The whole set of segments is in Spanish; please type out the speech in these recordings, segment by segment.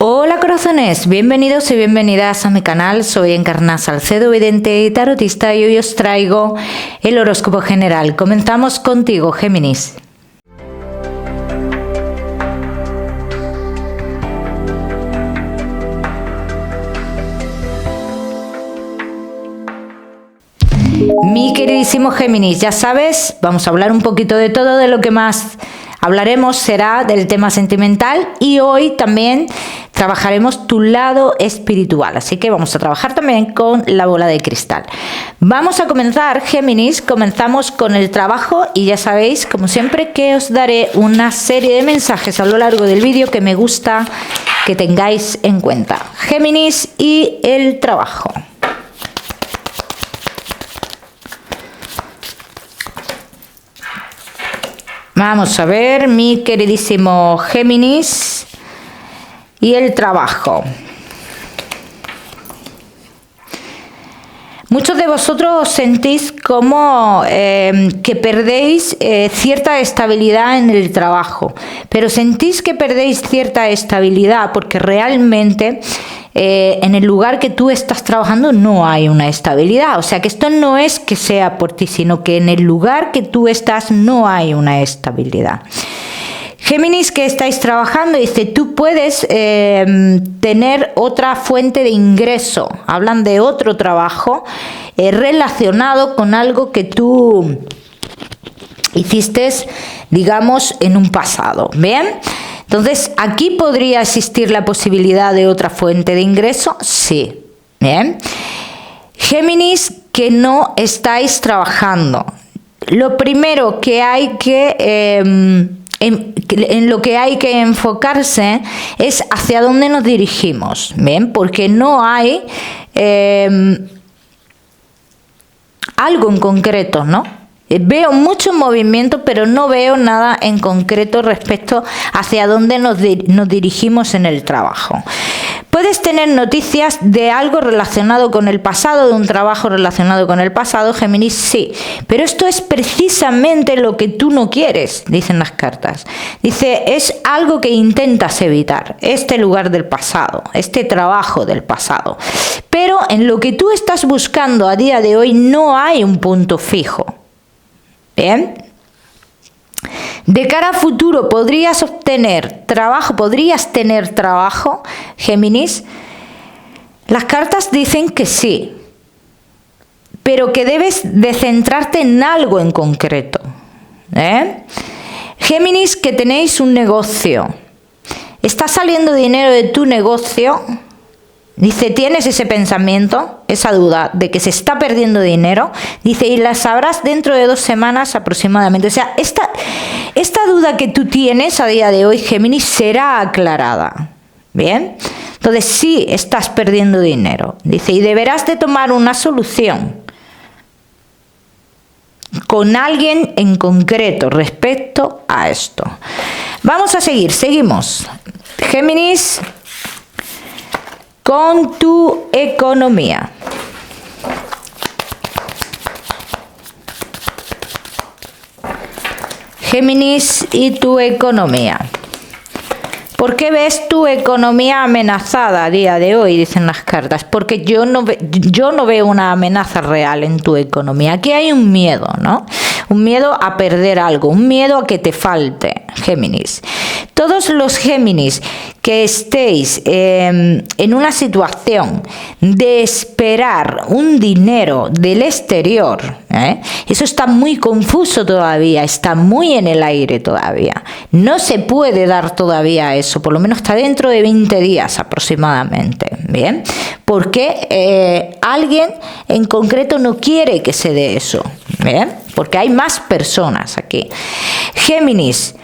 Hola corazones, bienvenidos y bienvenidas a mi canal. Soy Encarna Salcedo, vidente y tarotista, y hoy os traigo el horóscopo general. Comenzamos contigo, Géminis. Mi queridísimo Géminis, ya sabes, vamos a hablar un poquito de todo. De lo que más hablaremos será del tema sentimental, y hoy también trabajaremos tu lado espiritual, así que vamos a trabajar también con la bola de cristal. Vamos a comenzar, Géminis, comenzamos con el trabajo, y ya sabéis, como siempre, que os daré una serie de mensajes a lo largo del vídeo que me gusta que tengáis en cuenta. Géminis y el trabajo. Vamos a ver, mi queridísimo Géminis y el trabajo. Muchos de vosotros sentís como que perdéis cierta estabilidad en el trabajo, pero sentís que perdéis cierta estabilidad porque realmente en el lugar que tú estás trabajando no hay una estabilidad. O sea que esto no es que sea por ti, sino que en el lugar que tú estás no hay una estabilidad. Géminis, que estáis trabajando, dice, tú puedes tener otra fuente de ingreso. Hablan de otro trabajo relacionado con algo que tú hiciste, digamos, en un pasado. ¿Bien? Entonces, ¿aquí podría existir la posibilidad de otra fuente de ingreso? Sí. Bien. Géminis, que no estáis trabajando. Lo primero que hay que... en lo que hay que enfocarse es hacia dónde nos dirigimos, ¿bien? Porque no hay algo en concreto, ¿no? Veo mucho movimiento, pero no veo nada en concreto respecto hacia dónde nos dirigimos en el trabajo. Puedes tener noticias de algo relacionado con el pasado, de un trabajo relacionado con el pasado, Géminis, sí. Pero esto es precisamente lo que tú no quieres, dicen las cartas. Dice, es algo que intentas evitar, este lugar del pasado, este trabajo del pasado. Pero en lo que tú estás buscando a día de hoy no hay un punto fijo. ¿Bien? De cara a futuro, ¿podrías tener trabajo, Géminis? Las cartas dicen que sí, pero que debes de centrarte en algo en concreto. Géminis, que tenéis un negocio. ¿Está saliendo dinero de tu negocio? Dice, tienes ese pensamiento, esa duda de que se está perdiendo dinero. Dice, y la sabrás dentro de 2 semanas aproximadamente. O sea, esta duda que tú tienes a día de hoy, Géminis, será aclarada. ¿Bien? Entonces, sí estás perdiendo dinero. Dice, y deberás de tomar una solución con alguien en concreto respecto a esto. Vamos a seguir, seguimos. Géminis, con tu economía. Géminis y tu economía. ¿Por qué ves tu economía amenazada a día de hoy? Dicen las cartas. Porque yo no veo una amenaza real en tu economía. Aquí hay un miedo, ¿no? Un miedo a perder algo, un miedo a que te falte, Géminis. Todos los Géminis que estéis en una situación de esperar un dinero del exterior, eso está muy confuso todavía, está muy en el aire todavía. No se puede dar todavía eso, por lo menos está dentro de 20 días aproximadamente, ¿bien? Porque alguien en concreto no quiere que se dé eso, ¿bien? Porque hay más personas aquí. Géminis,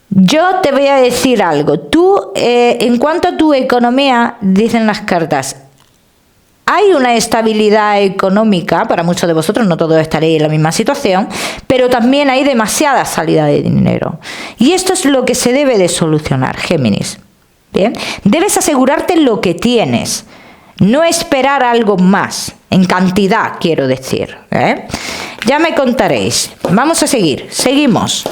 yo te voy a decir algo. Tú, en cuanto a tu economía, dicen las cartas, hay una estabilidad económica para muchos de vosotros, no todos estaréis en la misma situación, pero también hay demasiada salida de dinero. Y esto es lo que se debe de solucionar, Géminis. ¿Bien? Debes asegurarte lo que tienes, no esperar algo más, en cantidad quiero decir. Ya me contaréis. Vamos a seguir, seguimos.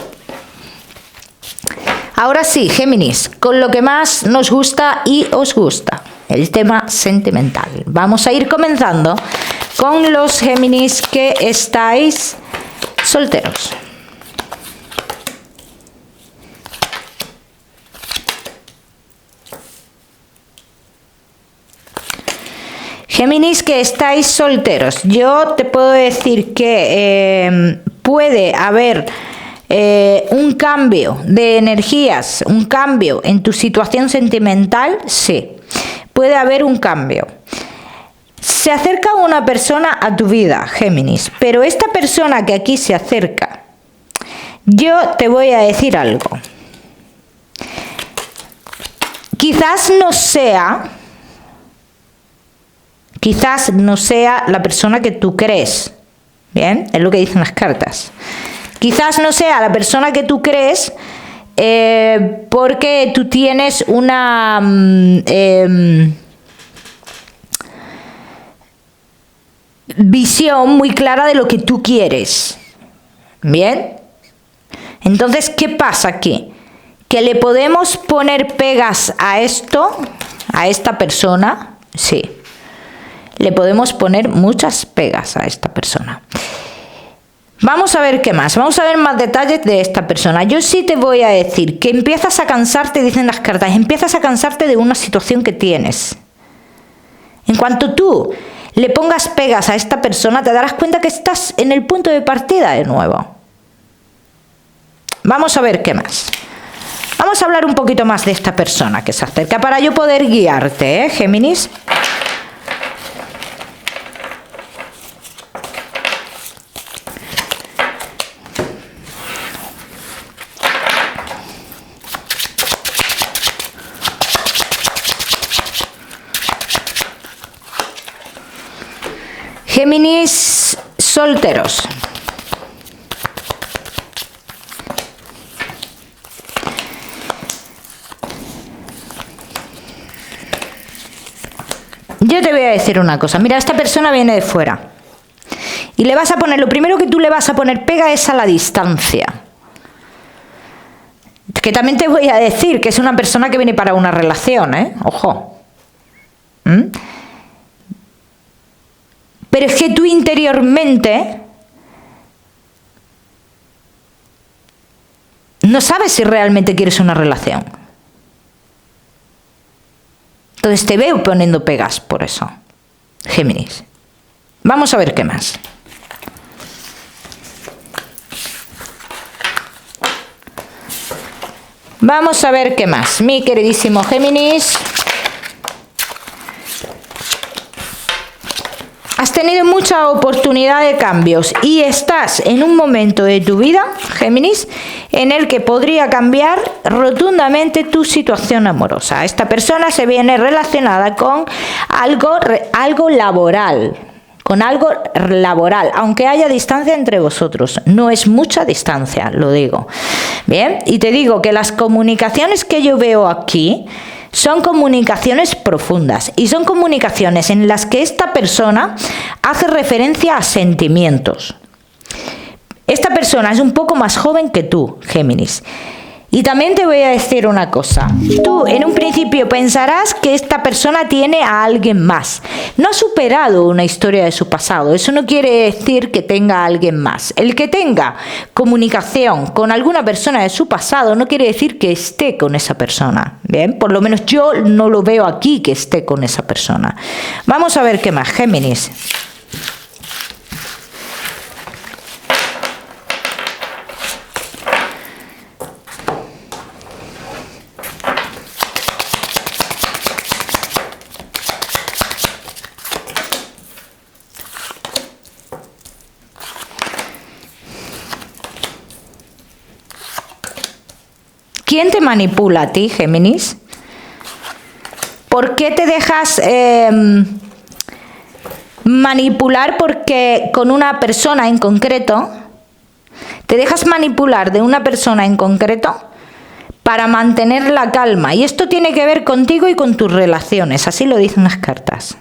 Ahora sí, Géminis, con lo que más nos gusta y os gusta, el tema sentimental. Vamos a ir comenzando con los Géminis que estáis solteros. Géminis que estáis solteros, yo te puedo decir que puede haber un cambio de energías, un cambio en tu situación sentimental, sí, puede haber un cambio. Se acerca una persona a tu vida, Géminis, pero esta persona que aquí se acerca, yo te voy a decir algo. Quizás no sea la persona que tú crees. Bien, es lo que dicen las cartas. Quizás no sea la persona que tú crees porque tú tienes una visión muy clara de lo que tú quieres. Bien. Entonces, ¿qué pasa aquí? Que le podemos poner pegas a esto, a esta persona, sí. Le podemos poner muchas pegas a esta persona. Vamos a ver qué más. Vamos a ver más detalles de esta persona. Yo sí te voy a decir que empiezas a cansarte, dicen las cartas, empiezas a cansarte de una situación que tienes. En cuanto tú le pongas pegas a esta persona, te darás cuenta que estás en el punto de partida de nuevo. Vamos a ver qué más. Vamos a hablar un poquito más de esta persona que se acerca para yo poder guiarte, Géminis. Géminis solteros. Yo te voy a decir una cosa. Mira, esta persona viene de fuera. Y le vas a poner, lo primero que tú le vas a poner pega es a la distancia. Que también te voy a decir que es una persona que viene para una relación, ¿eh? Ojo. Pero es que tú interiormente no sabes si realmente quieres una relación. Entonces te veo poniendo pegas por eso, Géminis. Vamos a ver qué más. Vamos a ver qué más, mi queridísimo Géminis. Has tenido mucha oportunidad de cambios y estás en un momento de tu vida, Géminis, en el que podría cambiar rotundamente tu situación amorosa. Esta persona se viene relacionada con algo laboral, aunque haya distancia entre vosotros. No es mucha distancia, lo digo. Bien, y te digo que las comunicaciones que yo veo aquí son comunicaciones profundas y son comunicaciones en las que esta persona hace referencia a sentimientos. Esta persona es un poco más joven que tú, Géminis. Y también te voy a decir una cosa. Tú en un principio pensarás que esta persona tiene a alguien más. No ha superado una historia de su pasado. Eso no quiere decir que tenga a alguien más. El que tenga comunicación con alguna persona de su pasado no quiere decir que esté con esa persona. Bien, por lo menos yo no lo veo aquí que esté con esa persona. Vamos a ver qué más, Géminis. ¿Quién te manipula a ti, Géminis? ¿Por qué te dejas manipular con una persona en concreto? ¿Te dejas manipular de una persona en concreto para mantener la calma? Y esto tiene que ver contigo y con tus relaciones, así lo dicen las cartas.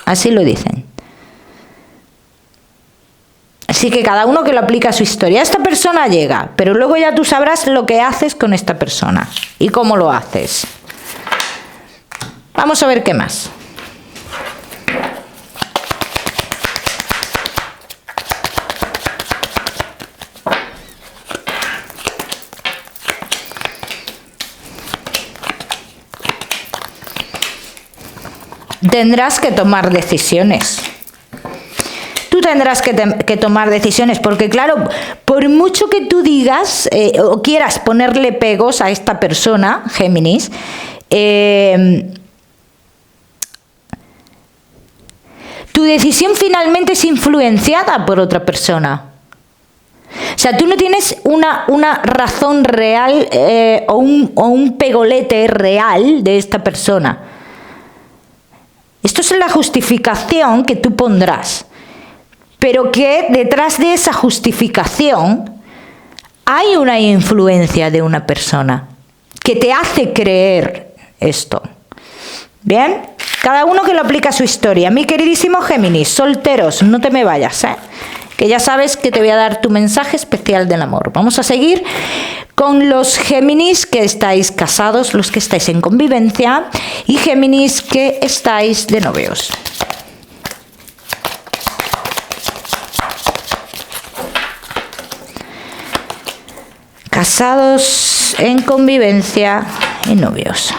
Así lo dicen. Así que cada uno que lo aplica a su historia. Esta persona llega, pero luego ya tú sabrás lo que haces con esta persona y cómo lo haces. Vamos a ver qué más. Tendrás que tomar decisiones. Tú tendrás que tomar decisiones, porque claro, por mucho que tú digas o quieras ponerle pegos a esta persona, Géminis, tu decisión finalmente es influenciada por otra persona. O sea, tú no tienes una razón real o un pegolete real de esta persona. Esto es la justificación que tú pondrás, pero que detrás de esa justificación hay una influencia de una persona que te hace creer esto. ¿Bien? Cada uno que lo aplica a su historia. Mi queridísimo Géminis, solteros, no te me vayas, que ya sabes que te voy a dar tu mensaje especial del amor. Vamos a seguir con los Géminis que estáis casados, los que estáis en convivencia, y Géminis que estáis de novios. Casados, en convivencia y novios.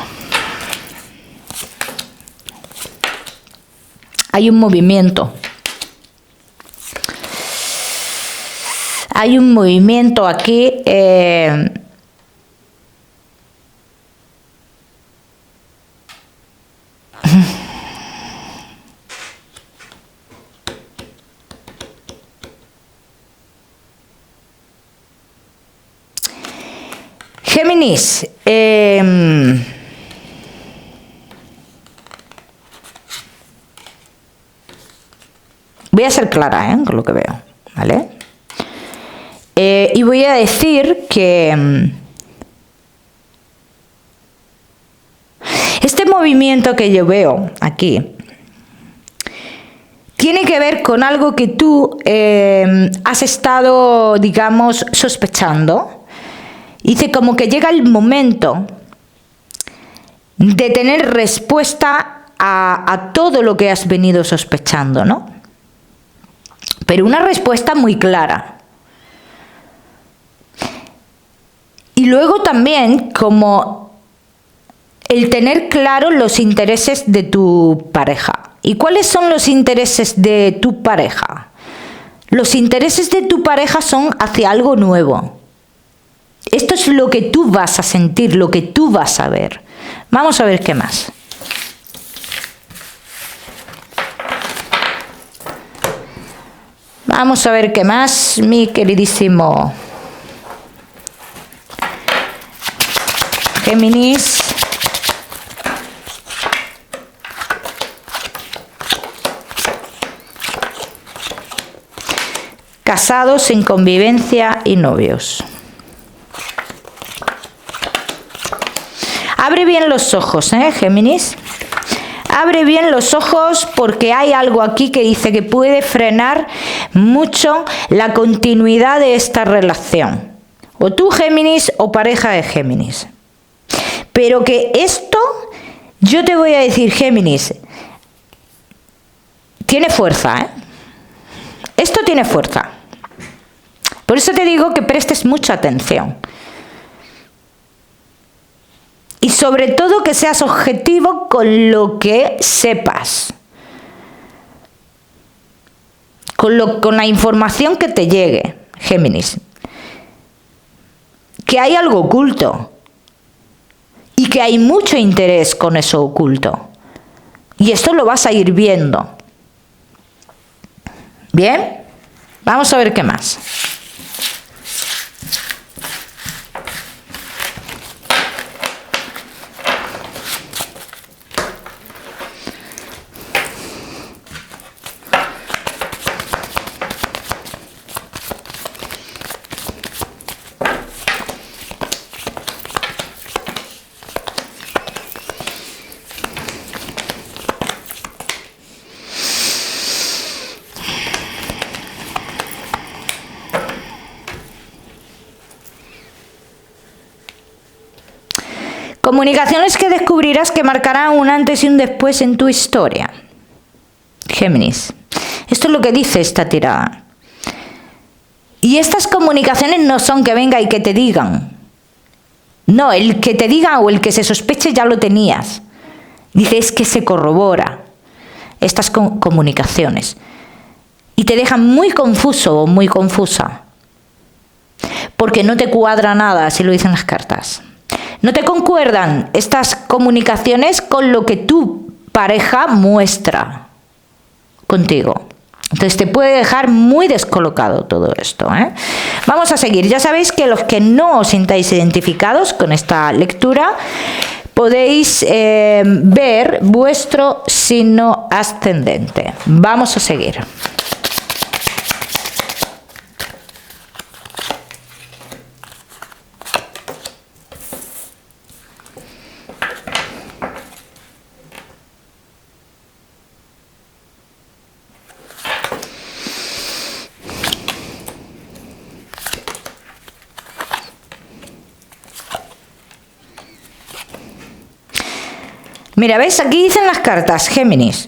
Hay un movimiento. Hay un movimiento aquí. Géminis. Voy a ser clara con lo que veo, ¿vale? Y voy a decir que este movimiento que yo veo aquí tiene que ver con algo que tú has estado, digamos, sospechando. Dice como que llega el momento de tener respuesta a todo lo que has venido sospechando, ¿no? Pero una respuesta muy clara. Y luego también como el tener claro los intereses de tu pareja. ¿Y cuáles son los intereses de tu pareja? Los intereses de tu pareja son hacia algo nuevo. Esto es lo que tú vas a sentir, lo que tú vas a ver. Vamos a ver qué más. Vamos a ver qué más, mi queridísimo Géminis. Casados, en convivencia y novios. Abre bien los ojos, Géminis. Abre bien los ojos porque hay algo aquí que dice que puede frenar mucho la continuidad de esta relación. O tú, Géminis, o pareja de Géminis. Pero que esto, yo te voy a decir, Géminis, tiene fuerza, Esto tiene fuerza. Por eso te digo que prestes mucha atención. Y sobre todo que seas objetivo con lo que sepas. Con la información que te llegue, Géminis. Que hay algo oculto. Y que hay mucho interés con eso oculto. Y esto lo vas a ir viendo. ¿Bien? Vamos a ver qué más. Comunicaciones que descubrirás que marcarán un antes y un después en tu historia. Géminis. Esto es lo que dice esta tirada. Y estas comunicaciones no son que venga y que te digan. No, el que te diga o el que se sospeche ya lo tenías. Dice, es que se corrobora estas comunicaciones. Y te dejan muy confuso o muy confusa. Porque no te cuadra nada, así lo dicen las cartas. No te concuerdan estas comunicaciones con lo que tu pareja muestra contigo. Entonces te puede dejar muy descolocado todo esto, ¿eh? Vamos a seguir. Ya sabéis que los que no os sintáis identificados con esta lectura, podéis ver vuestro signo ascendente. Vamos a seguir. Mira, ¿ves? Aquí dicen las cartas, Géminis.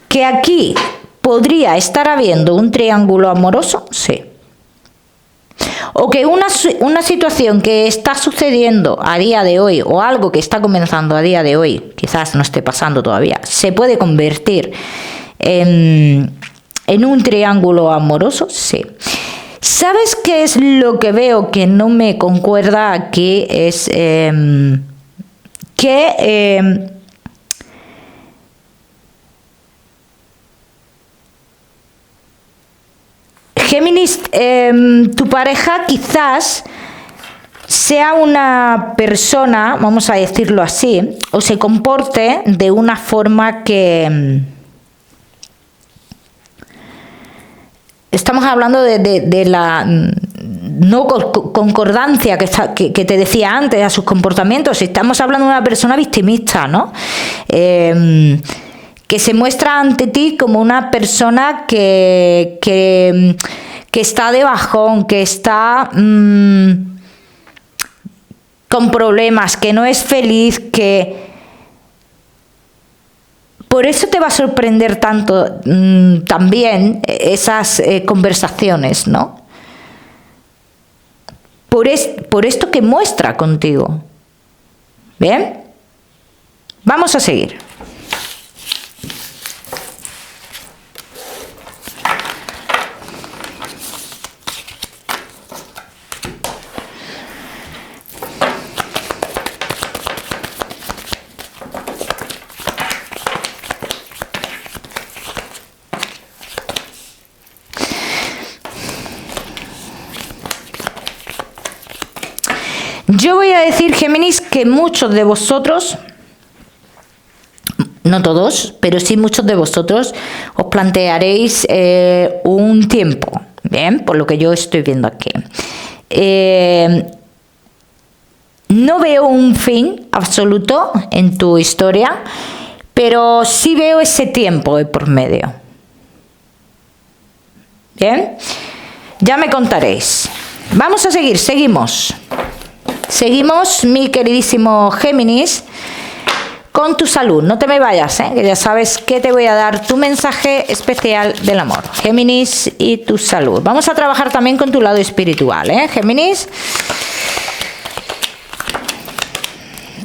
Que aquí podría estar habiendo un triángulo amoroso, sí. O que una situación que está sucediendo a día de hoy, o algo que está comenzando a día de hoy, quizás no esté pasando todavía, se puede convertir en un triángulo amoroso, sí. ¿Sabes qué es lo que veo que no me concuerda aquí? Es que Géminis, tu pareja quizás sea una persona, vamos a decirlo así, o se comporte de una forma que... Estamos hablando de la no concordancia que te decía antes a sus comportamientos. Estamos hablando de una persona victimista, ¿no? Que se muestra ante ti como una persona que está de bajón, que está con problemas, que no es feliz, que... Por eso te va a sorprender tanto también esas conversaciones, ¿no? Por esto que muestra contigo. ¿Bien? Vamos a seguir. Yo voy a decir, Géminis, que muchos de vosotros, no todos, pero sí muchos de vosotros, os plantearéis un tiempo, ¿bien? Por lo que yo estoy viendo aquí. No veo un fin absoluto en tu historia, pero sí veo ese tiempo de por medio. ¿Bien? Ya me contaréis. Vamos a seguir, seguimos. Seguimos, mi queridísimo Géminis, con tu salud. No te me vayas, que ya sabes que te voy a dar tu mensaje especial del amor. Géminis y tu salud. Vamos a trabajar también con tu lado espiritual, Géminis.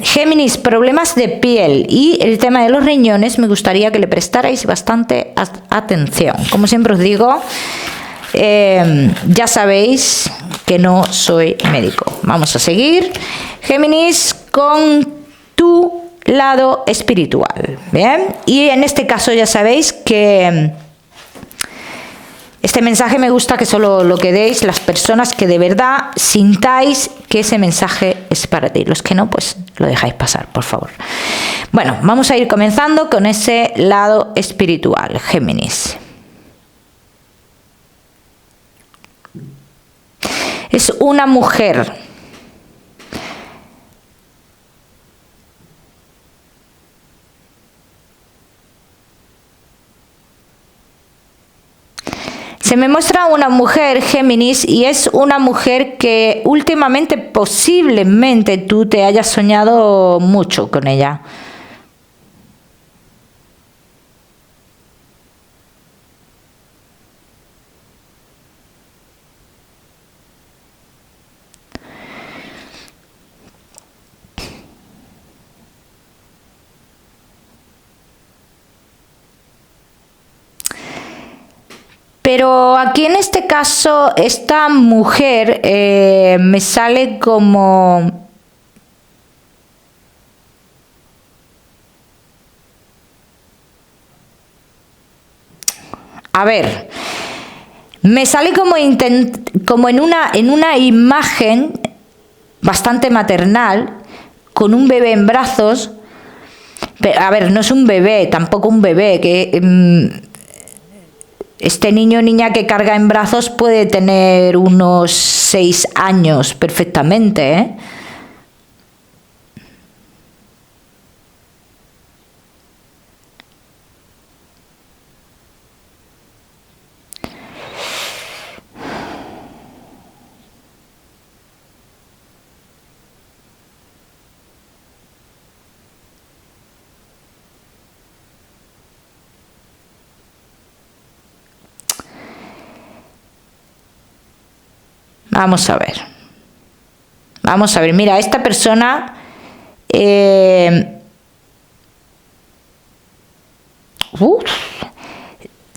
Géminis, problemas de piel y el tema de los riñones, me gustaría que le prestarais bastante atención. Como siempre os digo, ya sabéis que no soy médico. Vamos a seguir, Géminis, con tu lado espiritual. Bien, y en este caso ya sabéis que este mensaje me gusta que solo lo quedéis las personas que de verdad sintáis que ese mensaje es para ti. Los que no, pues lo dejáis pasar, por favor. Bueno, vamos a ir comenzando con ese lado espiritual, Géminis. Es una mujer Se me muestra una mujer, Géminis, y es una mujer que últimamente posiblemente tú te hayas soñado mucho con ella. Pero aquí en este caso, esta mujer me sale como... A ver, me sale como, como en una imagen bastante maternal, con un bebé en brazos. Pero, a ver, no es un bebé, tampoco un bebé, que... este niño o niña que carga en brazos puede tener unos 6 años perfectamente, ¿eh? Vamos a ver. Vamos a ver. Mira, esta persona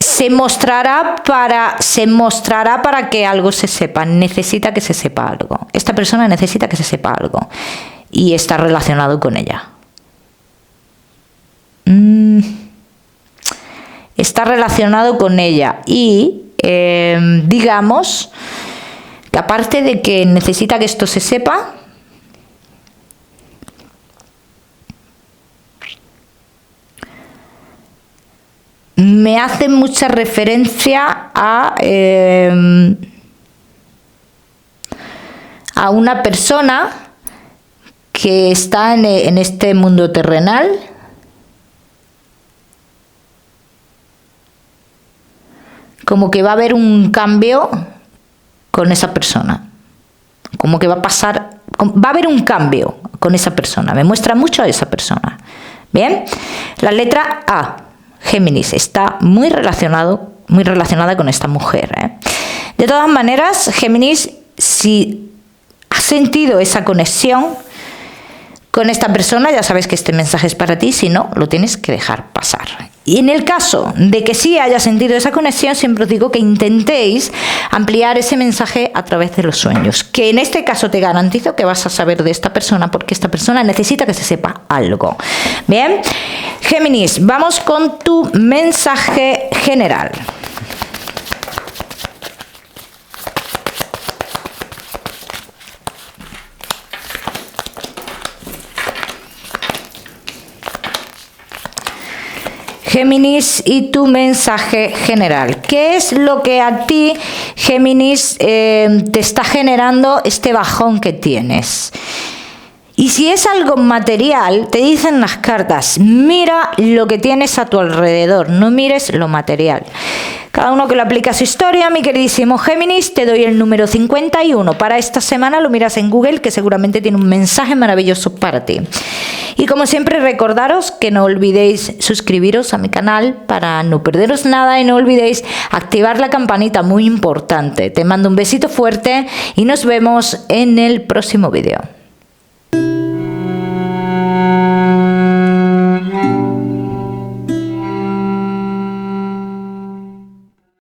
se mostrará para que algo se sepa. Necesita que se sepa algo. Esta persona necesita que se sepa algo. Y está relacionado con ella. Está relacionado con ella. Y digamos que aparte de que necesita que esto se sepa, me hace mucha referencia a una persona que está en este mundo terrenal, como que va a haber un cambio con esa persona, como que va a haber un cambio con esa persona, me muestra mucho a esa persona. Bien, la letra A, Géminis, está muy relacionada con esta mujer, ¿eh? De todas maneras, Géminis, si has sentido esa conexión con esta persona, ya sabes que este mensaje es para ti, si no, lo tienes que dejar pasar. Y en el caso de que sí hayas sentido esa conexión, siempre os digo que intentéis ampliar ese mensaje a través de los sueños, que en este caso te garantizo que vas a saber de esta persona, porque esta persona necesita que se sepa algo. Bien, Géminis, vamos con tu mensaje general. Géminis, y tu mensaje general. ¿Qué es lo que a ti, Géminis, te está generando este bajón que tienes? Y si es algo material, te dicen las cartas, mira lo que tienes a tu alrededor, no mires lo material. Cada uno que lo aplica a su historia, mi queridísimo Géminis, te doy el número 51. Para esta semana lo miras en Google, que seguramente tiene un mensaje maravilloso para ti. Y como siempre, recordaros que no olvidéis suscribiros a mi canal para no perderos nada, y no olvidéis activar la campanita, muy importante. Te mando un besito fuerte y nos vemos en el próximo vídeo.